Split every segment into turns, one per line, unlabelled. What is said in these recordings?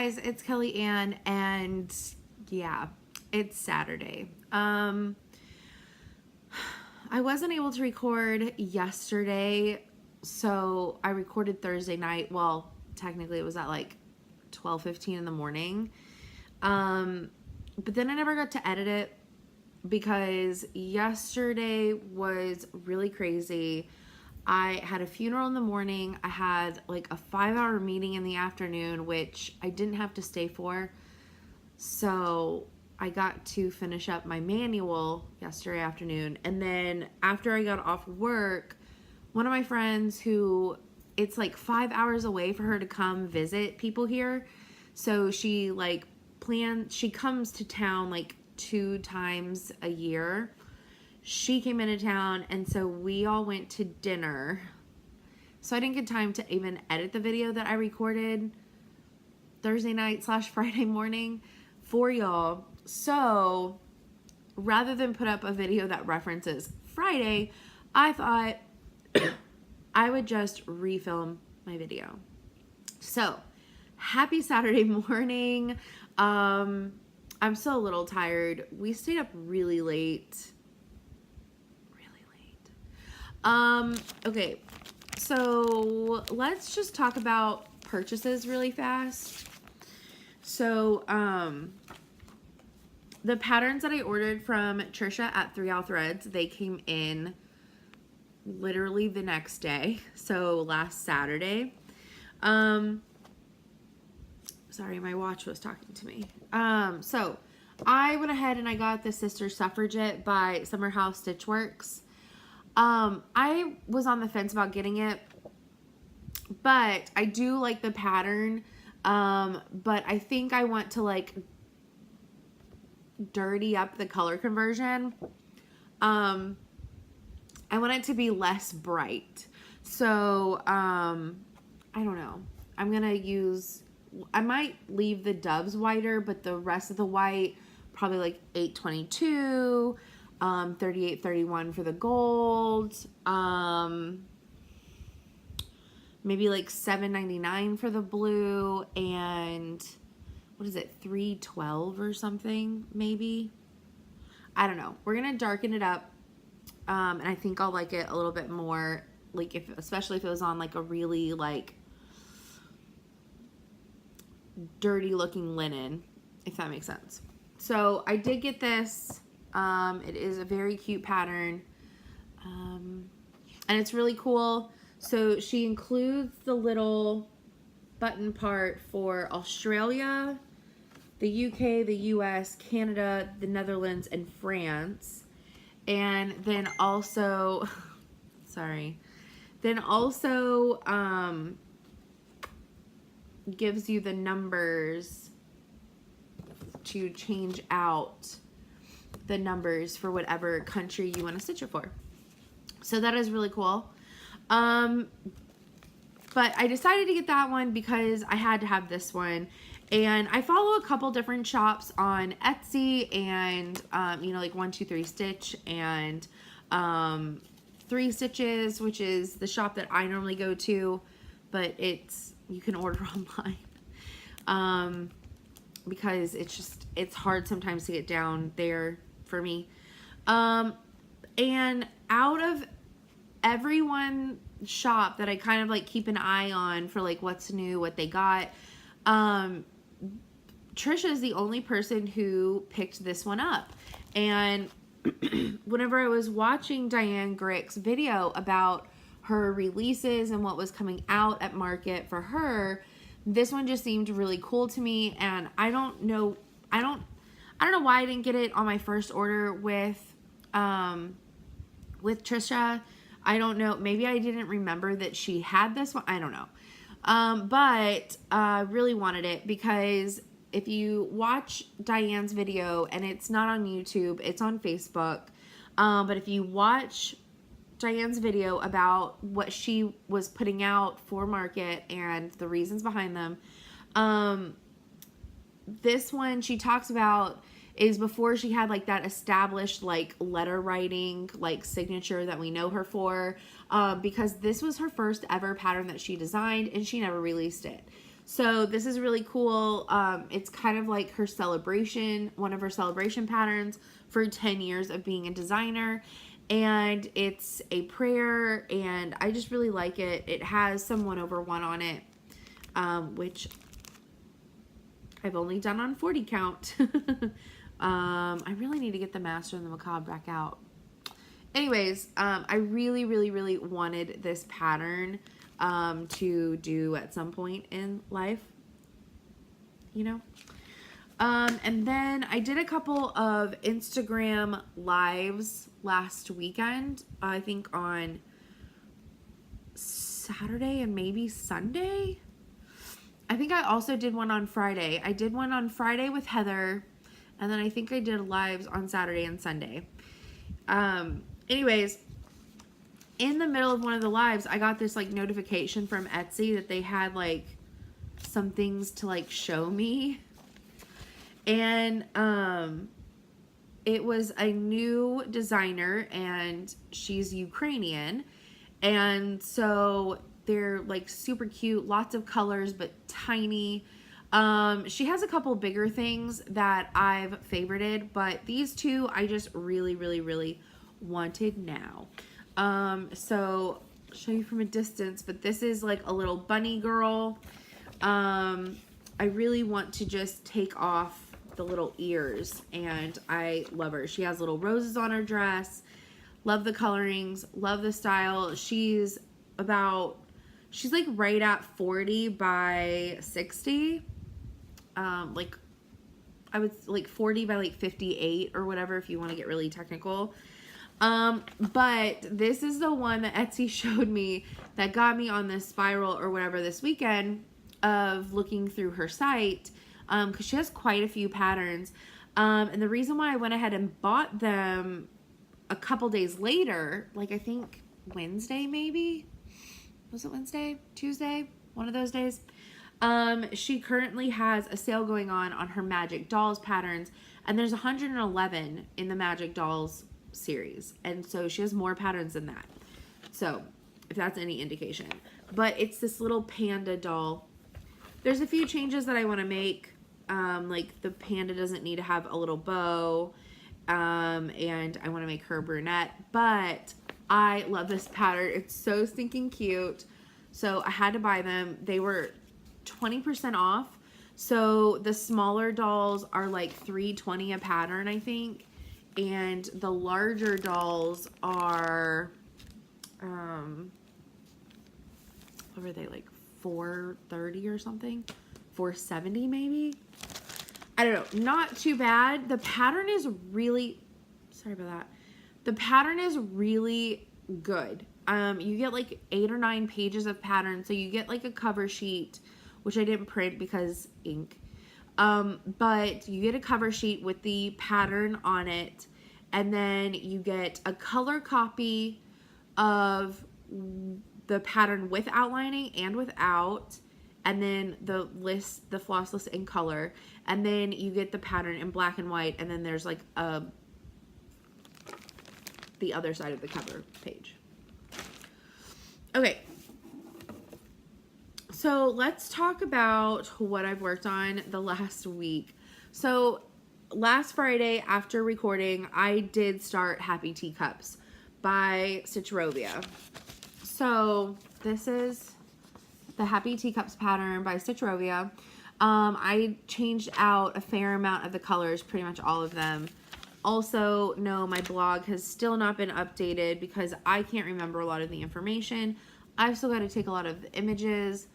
guys, it's Kelly Ann, and yeah, it's Saturday. I wasn't able to record yesterday, so I recorded Thursday night. Well, technically it was at like 12:15 in the morning. But then I never got to edit it because yesterday was really crazy. I had a funeral in the morning. I had like a 5-hour meeting in the afternoon, which I didn't have to stay for. So I got to finish up my manual yesterday afternoon. And then after I got off work, one of my friends who it's like 5 hours away for her to come visit people here. So she she comes to town like 2 times a year. She came into town, and so we all went to dinner. So I didn't get time to even edit the video that I recorded Thursday night / Friday morning for y'all. So rather than put up a video that references Friday, I thought I would just refilm my video. So happy Saturday morning. I'm still a little tired. We stayed up really late. Okay, so let's just talk about purchases really fast. So, the patterns that I ordered from Trisha at 3 Owl Threads, they came in literally the next day. So last Saturday. Sorry, my watch was talking to me. So I went ahead and I got the Sister Suffragette by Summer House Stitchworks. I was on the fence about getting it, but I do like the pattern. But I think I want to like dirty up the color conversion. I want it to be less bright. So, I don't know. I might leave the doves whiter, but the rest of the white, probably like 822, 3831 for the gold, maybe like $7.99 for the blue, and what is it, $3.12 or something, maybe? I don't know. We're gonna darken it up, and I think I'll like it a little bit more, like especially if it was on like a really like dirty looking linen, if that makes sense. So I did get this. It is a very cute pattern, and it's really cool. So she includes the little button part for Australia, the UK, the US, Canada, the Netherlands, and France. And then also, gives you the numbers to change out the numbers for whatever country you want to stitch it for. So that is really cool. But I decided to get that one because I had to have this one. And I follow a couple different shops on Etsy and, like 123 Stitch and 3 Stitches, which is the shop that I normally go to, but you can order online. Because it's hard sometimes to get down there for me. And out of everyone shop that I kind of like keep an eye on for like what's new, what they got, Trisha is the only person who picked this one up. And whenever I was watching Diane Grick's video about her releases and what was coming out at market for her, this one just seemed really cool to me. And I don't know why I didn't get it on my first order with Trisha. I don't know. Maybe I didn't remember that she had this one. I don't know. But I really wanted it because if you watch Diane's video, and it's not on YouTube, it's on Facebook. But if you watch Diane's video about what she was putting out for market and the reasons behind them, this one she talks about is before she had like that established like letter writing like signature that we know her for, because this was her first ever pattern that she designed and she never released it. So this is really cool. It's kind of like her celebration, one of her celebration patterns for 10 years of being a designer. And it's a prayer, and I just really like it. It has some 1/1 on it, which I've only done on 40 count. I really need to get the Master and the Macabre back out. Anyways, I really, really, really wanted this pattern to do at some point in life, you know? And then I did a couple of Instagram lives last weekend, I think on Saturday and maybe Sunday. I think I also did one on Friday. I did one on Friday with Heather, and then I think I did lives on Saturday and Sunday. Anyways, in the middle of one of the lives, I got this like notification from Etsy that they had like some things to like show me. And it was a new designer, and she's Ukrainian. And so they're like super cute, lots of colors, but tiny. She has a couple bigger things that I've favorited, but these two I just really, really, really wanted now. So I'll show you from a distance, but this is like a little bunny girl. I really want to just take off the little ears, and I love her. She has little roses on her dress. Love the colorings, love the style. She's like right at 40 by 60. Like I would like 40 by like 58 or whatever if you want to get really technical. But this is the one that Etsy showed me that got me on this spiral or whatever this weekend of looking through her site, because she has quite a few patterns. And the reason why I went ahead and bought them a couple days later, like I think Wednesday maybe, was it Wednesday, Tuesday, one of those days, she currently has a sale going on her Magic Dolls patterns, and there's 111 in the Magic Dolls series, and so she has more patterns than that, so if that's any indication. But it's this little panda doll. There's a few changes that I want to make, like the panda doesn't need to have a little bow, and I want to make her brunette, but I love this pattern. It's so stinking cute, so I had to buy them. They were 20% off, so the smaller dolls are like $3.20 a pattern, I think, and the larger dolls are what were they, like $4.30 or something, $4.70 maybe, I don't know. Not too bad. The pattern is really, sorry about that, the pattern is really good. You get like 8 or 9 pages of pattern, so you get like a cover sheet, which I didn't print because ink. But you get a cover sheet with the pattern on it, and then you get a color copy of the pattern with outlining and without, and then the floss list in color, and then you get the pattern in black and white, and then there's like the other side of the cover page. Okay. So let's talk about what I've worked on the last week. So last Friday after recording, I did start Happy Teacups by Stitchrovia. So this is the Happy Teacups pattern by Stitchrovia. I changed out a fair amount of the colors, pretty much all of them. Also, no, my blog has still not been updated because I can't remember a lot of the information. I've still got to take a lot of the images.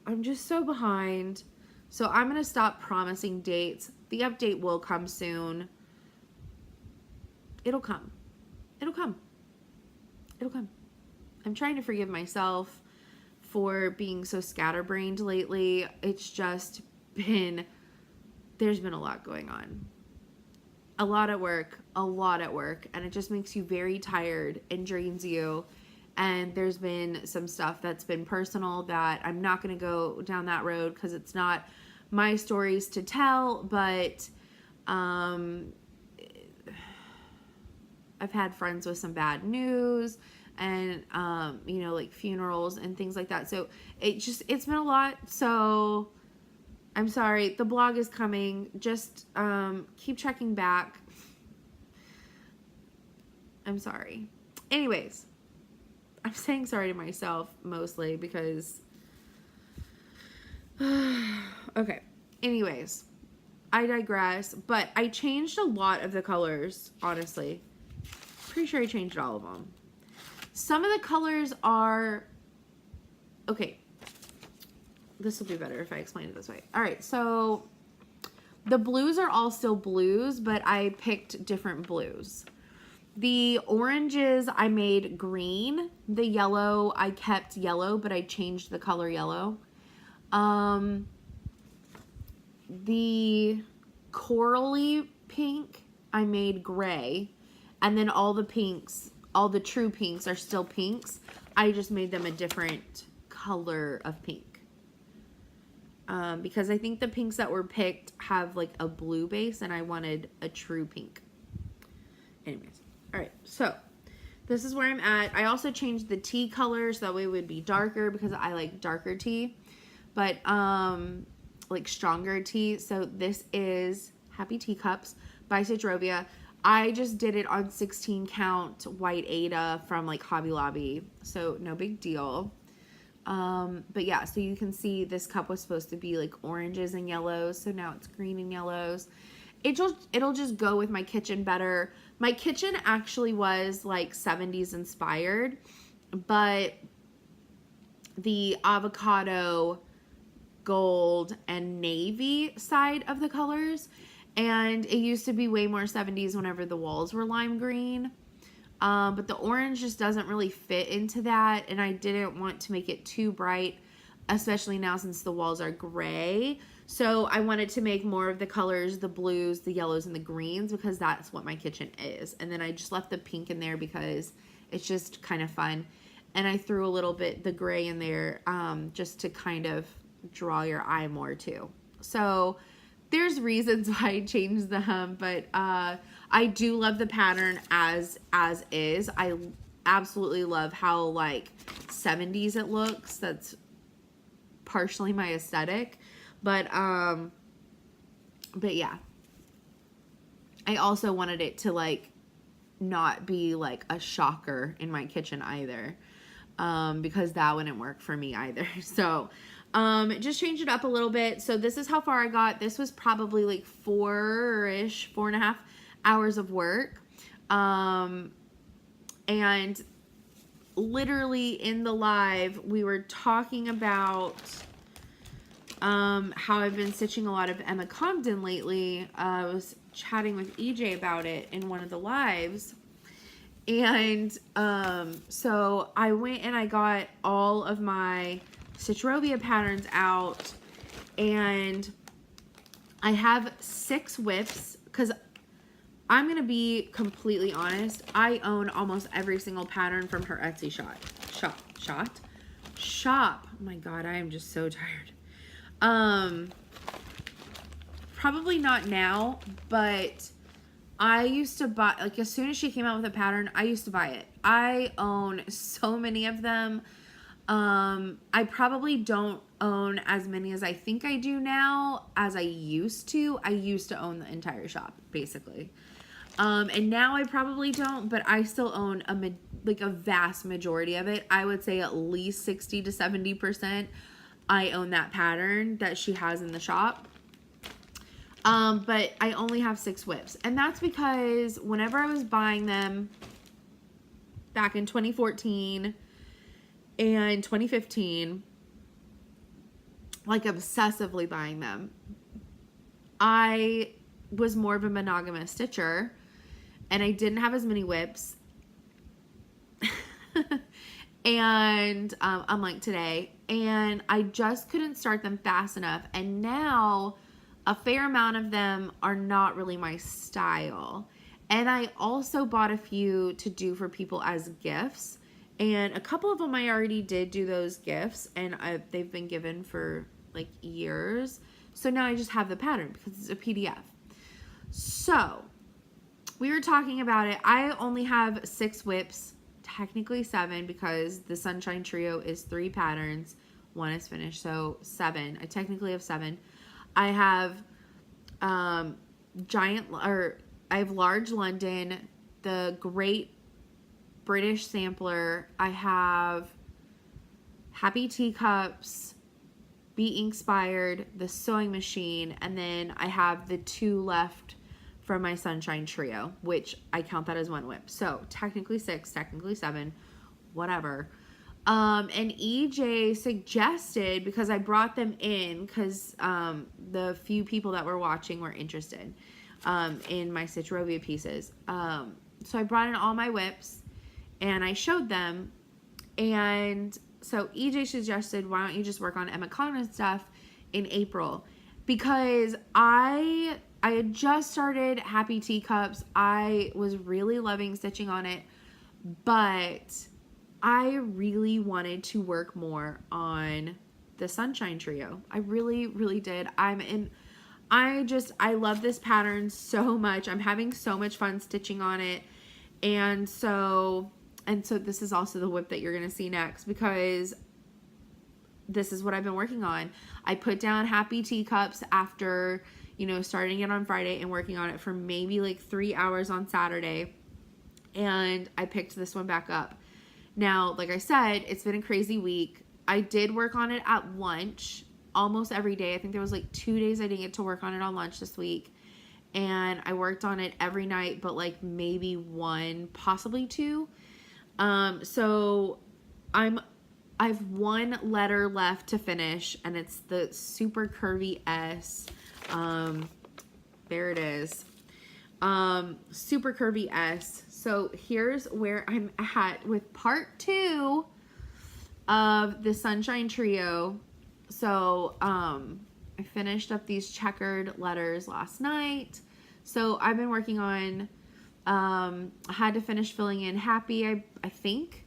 I'm just so behind. So I'm going to stop promising dates. The update will come soon. It'll come. It'll come. It'll come. I'm trying to forgive myself for being so scatterbrained lately. It's just been, there's been a lot going on. A lot at work, and it just makes you very tired and drains you. And there's been some stuff that's been personal that I'm not going to go down that road because it's not my stories to tell, but I've had friends with some bad news, and, you know, like funerals and things like that. So it's been a lot. So I'm sorry. The blog is coming. Just, keep checking back. I'm sorry. Anyways, I'm saying sorry to myself mostly because, okay. Anyways, I digress, but I changed a lot of the colors, honestly. Pretty sure I changed all of them. Some of the colors are, okay, this will be better if I explain it this way. All right, so the blues are all still blues, but I picked different blues. The oranges I made green. The yellow I kept yellow, but I changed the color yellow. The corally pink I made gray, and then all the pinks, all the true pinks are still pinks. I just made them a different color of pink. Because I think the pinks that were picked have like a blue base and I wanted a true pink. Anyways, all right, so this is where I'm at. I also changed the tea colors so that way it would be darker because I like darker tea, but like stronger tea. So this is Happy Teacups by Stitchrovia. I just did it on 16 count white Ada from like Hobby Lobby, so no big deal. But yeah, so you can see this cup was supposed to be like oranges and yellows, so now it's green and yellows. It'll just go with my kitchen better. My kitchen actually was like 70s inspired, but the avocado, gold, and navy side of the colors, and it used to be way more 70s whenever the walls were lime green. But the orange just doesn't really fit into that, and I didn't want to make it too bright, especially now since the walls are gray. So I wanted to make more of the colors, the blues, the yellows, and the greens, because that's what my kitchen is. And then I just left the pink in there because it's just kind of fun. And I threw a little bit the gray in there just to kind of draw your eye more too. So there's reasons why I changed them, but I do love the pattern as is. I absolutely love how like 70s it looks. That's partially my aesthetic, but yeah. I also wanted it to like not be like a shocker in my kitchen either, because that wouldn't work for me either. So just change it up a little bit. So this is how far I got. This was probably like 4.5 hours of work. And literally in the live, we were talking about how I've been stitching a lot of Emma Comden lately. I was chatting with EJ about it in one of the lives. And so I went and I got all of my Stitchrovia patterns out, and I have 6 whips because I'm going to be completely honest. I own almost every single pattern from her Etsy shop. Oh my God, I am just so tired. Probably not now, but I used to buy, like as soon as she came out with a pattern, I used to buy it. I own so many of them. I probably don't own as many as I think I do now as I used to. I used to own the entire shop, basically. And now I probably don't, but I still own a vast majority of it. I would say at least 60 to 70% I own that pattern that she has in the shop. But I only have 6 whips, and that's because whenever I was buying them back in 2014 and 2015, like obsessively buying them, I was more of a monogamous stitcher and I didn't have as many whips. And unlike today, and I just couldn't start them fast enough. And now a fair amount of them are not really my style. And I also bought a few to do for people as gifts. And a couple of them I already did do those gifts, and they've been given for like years. So now I just have the pattern because it's a PDF. So we were talking about it. I only have 6 whips technically 7 because the Sunshine Trio is 3 patterns. 1 is finished, so 7. I technically have 7. I have I have Large London, the Great British Sampler. I have Happy Teacups, Be Inspired, the Sewing Machine, and then I have the 2 left from my Sunshine Trio, which I count that as 1 whip. So technically 6, technically 7, whatever. And EJ suggested, because I brought them in because the few people that were watching were interested in my Stitchrovia pieces. So I brought in all my whips and I showed them, and so EJ suggested, why don't you just work on Emma Condon stuff in April? Because I had just started Happy Teacups. I was really loving stitching on it, but I really wanted to work more on the Sunshine Trio. I really, really did. I love this pattern so much. I'm having so much fun stitching on it. And so this is also the whip that you're going to see next, because this is what I've been working on. I put down Happy Teacups after, starting it on Friday and working on it for maybe like 3 hours on Saturday. And I picked this one back up. Now, like I said, it's been a crazy week. I did work on it at lunch almost every day. I think there was like 2 days I didn't get to work on it on lunch this week. And I worked on it every night, but like maybe 1, possibly 2. So I have 1 letter left to finish, and it's the super curvy S. There it is. Super curvy S. So here's where I'm at with part 2 of the Sunshine Trio. So, I finished up these checkered letters last night. So I've been working on, I had to finish filling in Happy. I think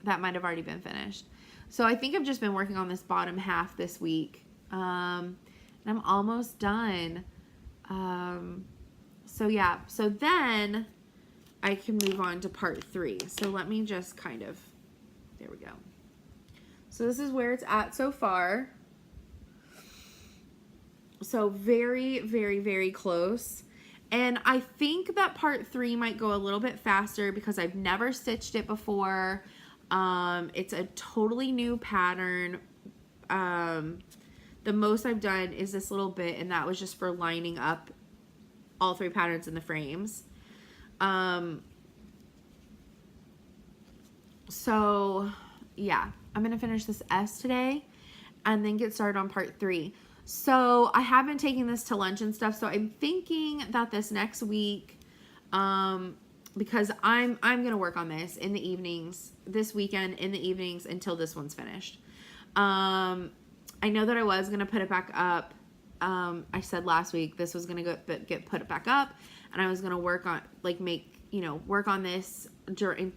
that might have already been finished. So I think I've just been working on this bottom half this week. And I'm almost done. So yeah, so then I can move on to part 3. So let me just there we go. So this is where it's at so far. So very, very, very close. And I think that part 3 might go a little bit faster because I've never stitched it before. It's a totally new pattern. The most I've done is this little bit, and that was just for lining up all 3 patterns in the frames. So yeah, I'm gonna finish this S today and then get started on part 3. So I have been taking this to lunch and stuff, so I'm thinking that this next week, because I'm gonna work on this in the evenings, this weekend in the evenings until this one's finished. I know that I was gonna put it back up. I said last week this was gonna get put back up, and I was gonna work on work on this during.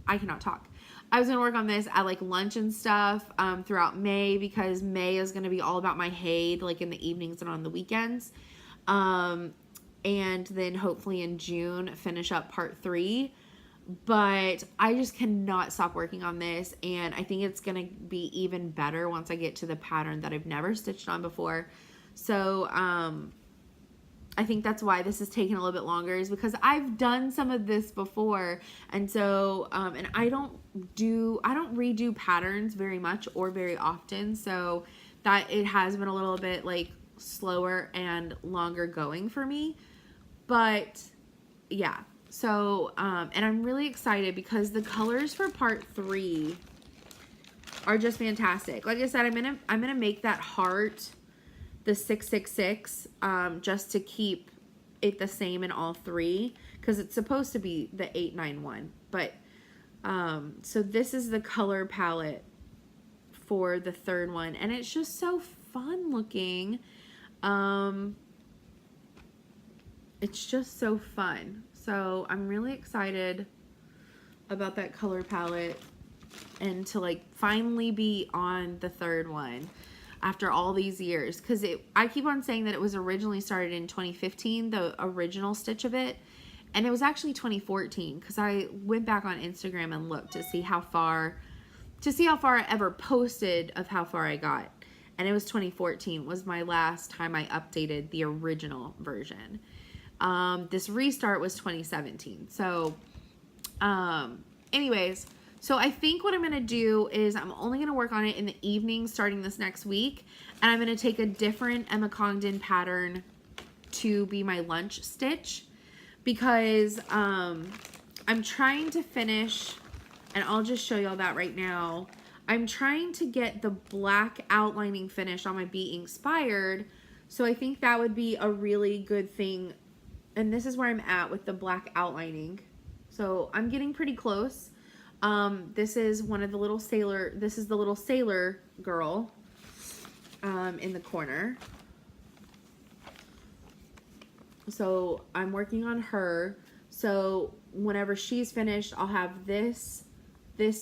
I cannot talk. I was gonna work on this at like lunch and stuff throughout May, because May is gonna be all about my Haid, like in the evenings and on the weekends. And then hopefully in June finish up part 3. But I just cannot stop working on this, and I think it's gonna be even better once I get to the pattern that I've never stitched on before. So I think that's why this is taking a little bit longer, is because I've done some of this before, and so and I don't redo patterns very much or very often, so that it has been a little bit like slower and longer going for me. But yeah, so and I'm really excited because the colors for part 3 are just fantastic. Like I said, I'm gonna make that heart the 666 just to keep it the same in all 3, because it's supposed to be the 891. But so this is the color palette for the 3rd one, and it's just so fun looking. It's just so fun. So I'm really excited about that color palette, and to like finally be on the 3rd one after all these years, because I keep on saying that it was originally started in 2015, the original stitch of it, And it was actually 2014 because I went back on Instagram and looked to see how far I ever posted of how far I got. And it was 2014 was my last time I updated the original version. This restart was 2017. So, anyways, so I think what I'm going to do is I'm only going to work on it in the evening starting this next week. And I'm going to take a different Emma Congdon pattern to be my lunch stitch because I'm trying to finish, and I'll just show y'all that right now. I'm trying to get the black outlining finish on my Be Inspired. So I think that would be a really good thing. And this is where I'm at with the black outlining. So I'm getting pretty close. This is one of the little sailor, this is the little sailor girl in the corner. So I'm working on her. So whenever she's finished, I'll have this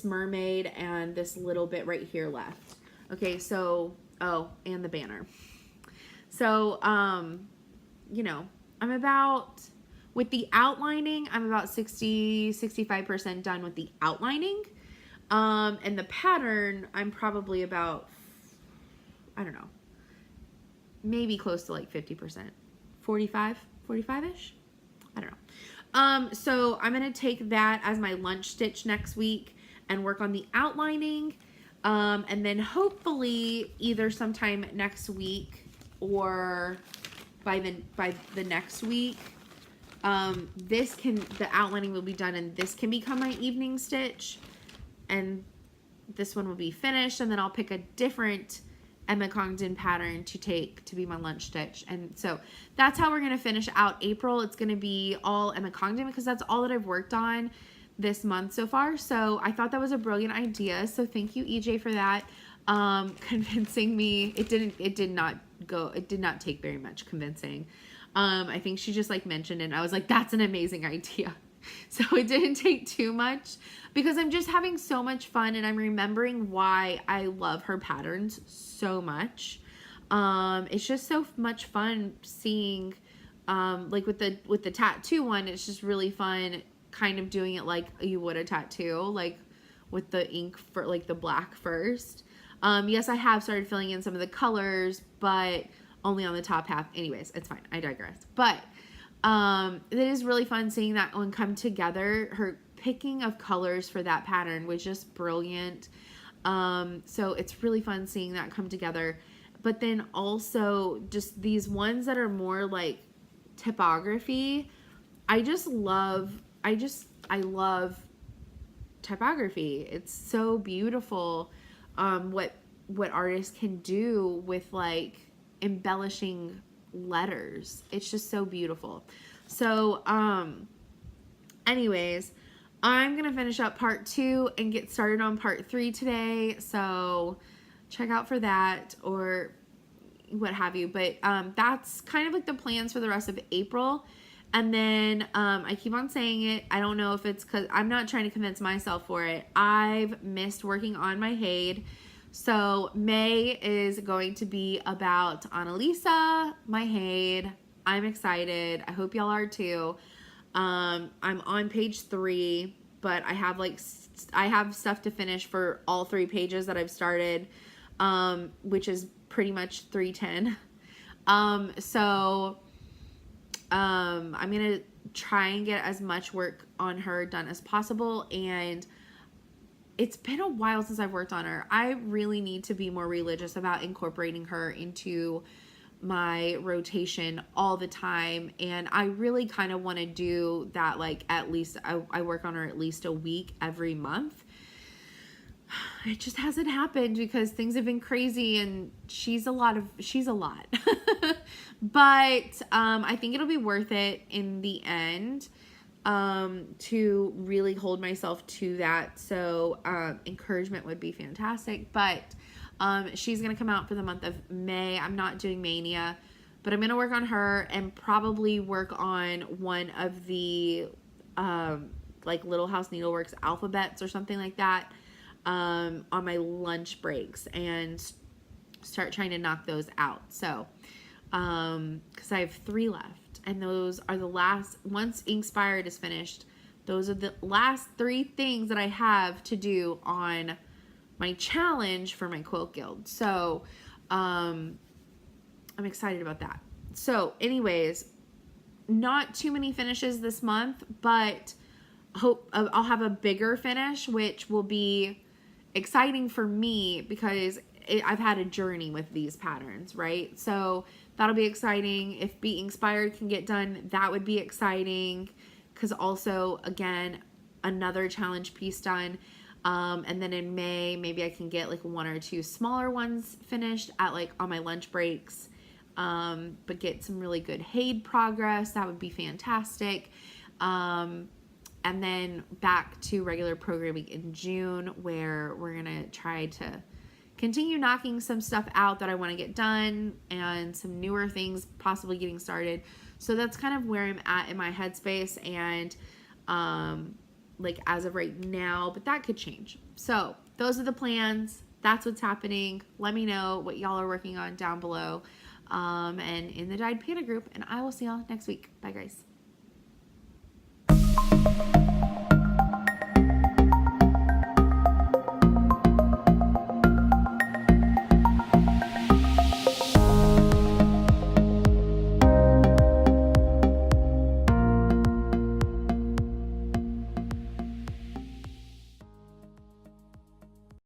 mermaid and this little bit right here left. Okay, so, oh, and the banner. So, you know, I'm about, with the outlining, I'm about 65% done with the outlining. And the pattern, I'm probably about, I don't know, maybe close to like 50%. 45-ish? I don't know. So I'm going to take that as my lunch stitch next week and work on the outlining. And then hopefully either sometime next week or by the next week, the outlining will be done and this can become my evening stitch. And this one will be finished, and then I'll pick a different Emma Congdon pattern to take to be my lunch stitch. And so that's how we're going to finish out April. It's going to be all Emma Congdon because that's all that I've worked on this month so far. So I thought that was a brilliant idea. So thank you, EJ, for that. Convincing me. It did not take very much convincing. I think she just like mentioned it and I was like, that's an amazing idea. So it didn't take too much because I'm just having so much fun and I'm remembering why I love her patterns so much. It's just so much fun seeing, like with the tattoo one, it's just really fun kind of doing it like you would a tattoo, like with the ink for like the black first. Yes, I have started filling in some of the colors, but only on the top half. Anyways, it's fine. I digress. But it is really fun seeing that one come together. Her picking of colors for that pattern was just brilliant. So it's really fun seeing that come together. But then also just these ones that are more like typography. I love typography. It's so beautiful. What artists can do with like embellishing letters. It's just so beautiful. So anyways, I'm gonna finish up part 2 and get started on part 3 today, so check out for that or what have you. But that's kind of like the plans for the rest of April. And then I keep on saying it, I don't know if it's because I'm not trying to convince myself for it. I've missed working on my Haid. So May is going to be about Annalisa, my Haid. I'm excited. I hope y'all are too. I'm on page 3, but I have stuff to finish for all 3 pages that I've started, which is pretty much 310. So I'm gonna try and get as much work on her done as possible, and it's been a while since I've worked on her. I really need to be more religious about incorporating her into my rotation all the time. And I really kind of want to do that, like at least I work on her at least a week every month. It just hasn't happened because things have been crazy and she's a lot. But I think it'll be worth it in the end. To really hold myself to that. So, encouragement would be fantastic, but, she's going to come out for the month of May. I'm not doing Mania, but I'm going to work on her and probably work on one of the, like Little House Needleworks alphabets or something like that, on my lunch breaks and start trying to knock those out. So, cause I have 3 left. And those are the last, once Inkspired is finished, those are the last 3 things that I have to do on my challenge for my quilt guild. So, I'm excited about that. So anyways, not too many finishes this month, but hope I'll have a bigger finish, which will be exciting for me because I've had a journey with these patterns, right? So that'll be exciting. If Be Inspired can get done, that would be exciting, because also, again, another challenge piece done. And then in May, maybe I can get like 1 or 2 smaller ones finished at like on my lunch breaks, but get some really good HAED progress. That would be fantastic. And then back to regular programming in June, where we're going to try to continue knocking some stuff out that I want to get done and some newer things possibly getting started. So that's kind of where I'm at in my headspace and like as of right now, but that could change. So those are the plans. That's what's happening. Let me know what y'all are working on down below and in the Dyed Panda group, and I will see y'all next week. Bye, guys.